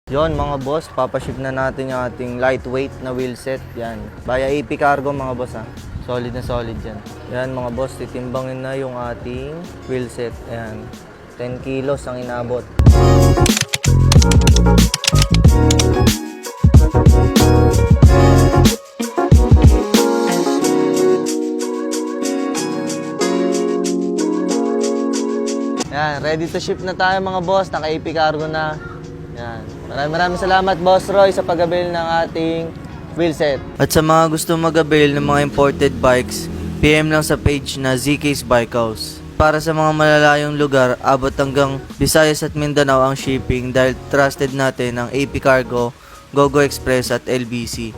Yon mga boss, papaship na natin yung ating lightweight na wheelset. Yan. Via AP Cargo mga boss ha. Solid na solid yan. Yan mga boss, titimbangin na yung ating wheelset. Ayan. 10 kilos ang inabot. Yan, ready to ship na tayo mga boss. Naka-AP Cargo na. Yan. Maraming salamat Boss Roy sa pag-avail ng ating wheelset. At sa mga gusto mag-avail ng mga imported bikes, PM lang sa page na ZK's Bike House. Para sa mga malalayong lugar, abot hanggang Visayas at Mindanao ang shipping dahil trusted natin ang AP Cargo, GoGo Express at LBC.